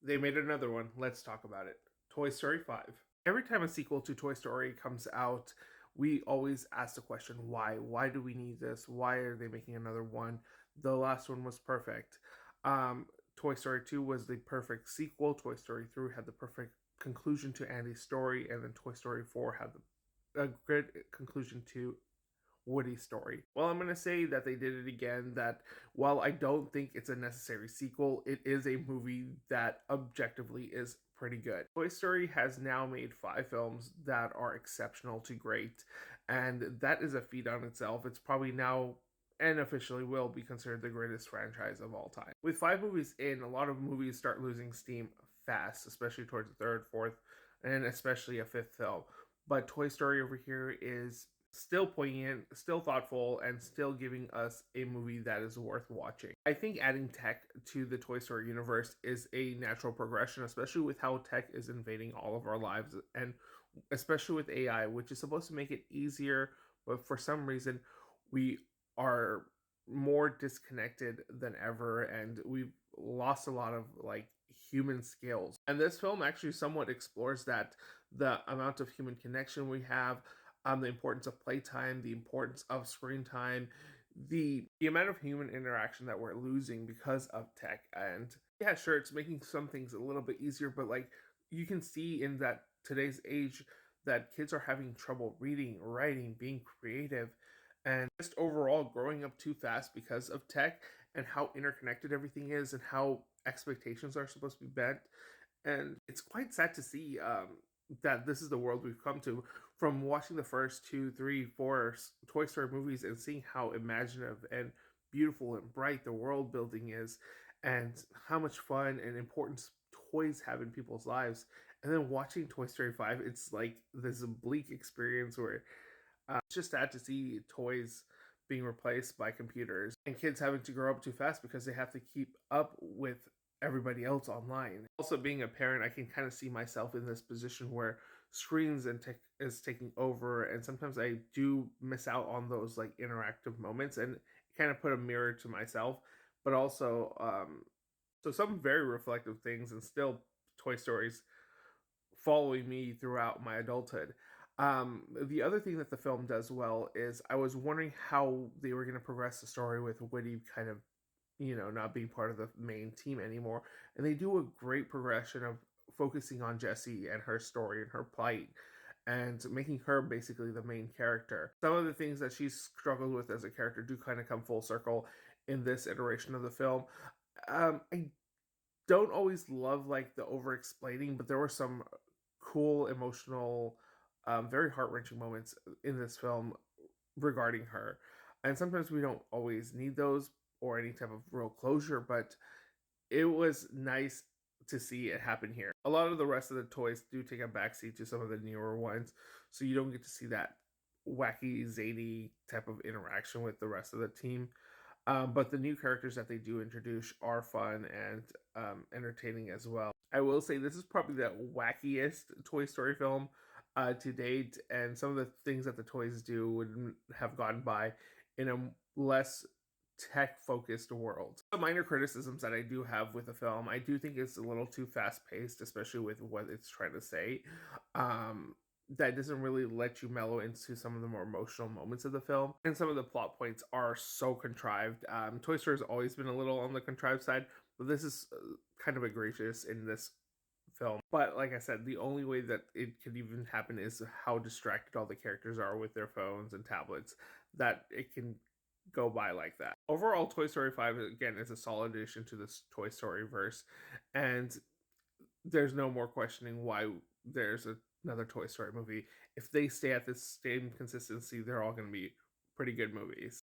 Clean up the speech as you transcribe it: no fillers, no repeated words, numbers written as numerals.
They made another one. Let's talk about it. Toy Story 5. Every time a sequel to Toy Story comes out, we always ask the question, why? Why do we need this? Why are they making another one? The last one was perfect. Toy Story 2 was the perfect sequel. Toy Story 3 had the perfect conclusion to Andy's story, and then Toy Story 4 had a good conclusion to Woody's story. Well, I'm going to say that they did it again, that while I don't think it's a necessary sequel, it is a movie that objectively is pretty good. Toy Story has now made 5 films that are exceptional to great, and that is a feat on itself. It's probably now and officially will be considered the greatest franchise of all time. With 5 movies in, a lot of movies start losing steam fast, especially towards the third, fourth, and especially a fifth film. But Toy Story over here is still poignant, still thoughtful, and still giving us a movie that is worth watching. I think adding tech to the Toy Story universe is a natural progression, especially with how tech is invading all of our lives, and especially with AI, which is supposed to make it easier, but for some reason, we are more disconnected than ever, and we've lost a lot of like human skills. And this film actually somewhat explores that, the amount of human connection we have, the importance of playtime, the importance of screen time, the amount of human interaction that we're losing because of tech. And yeah, sure, it's making some things a little bit easier, but like you can see in that today's age that kids are having trouble reading, writing, being creative, and just overall growing up too fast because of tech and how interconnected everything is and how expectations are supposed to be met. And it's quite sad to see that this is the world we've come to, from watching the first two, three, four Toy Story movies and seeing how imaginative and beautiful and bright the world building is, and how much fun and importance toys have in people's lives. And then watching Toy Story 5, it's like this bleak experience where it's just sad to see toys being replaced by computers and kids having to grow up too fast because they have to keep up with everybody else online. Also, being a parent, I can kind of see myself in this position where screens and tech is taking over, and sometimes I do miss out on those like interactive moments, and kind of put a mirror to myself, but also so some very reflective things, and still Toy Stories following me throughout my adulthood. The other thing that the film does well is I was wondering how they were going to progress the story with Woody kind of, not being part of the main team anymore. And they do a great progression of focusing on Jessie and her story and her plight, and making her basically the main character. Some of the things that she's struggled with as a character do kind of come full circle in this iteration of the film. I don't always love like the over explaining, but there were some cool, emotional, very heart wrenching moments in this film regarding her. And sometimes we don't always need those or any type of real closure, but it was nice to see it happen here. A lot of the rest of the toys do take a backseat to some of the newer ones, so you don't get to see that wacky, zany type of interaction with the rest of the team. But the new characters that they do introduce are fun and entertaining as well. I will say this is probably the wackiest Toy Story film to date, and some of the things that the toys do would have gone by in a less tech focused world. The minor criticisms that I do have with the film, I do think it's a little too fast paced, especially with what it's trying to say. That doesn't really let you mellow into some of the more emotional moments of the film. And some of the plot points are so contrived. Toy Story has always been a little on the contrived side, but this is kind of egregious in this film. But like I said, the only way that it could even happen is how distracted all the characters are with their phones and tablets, that it can go by like that. Overall, Toy Story 5 again is a solid addition to this Toy Story verse, and there's no more questioning why there's another Toy Story movie. If they stay at this same consistency, they're all going to be pretty good movies.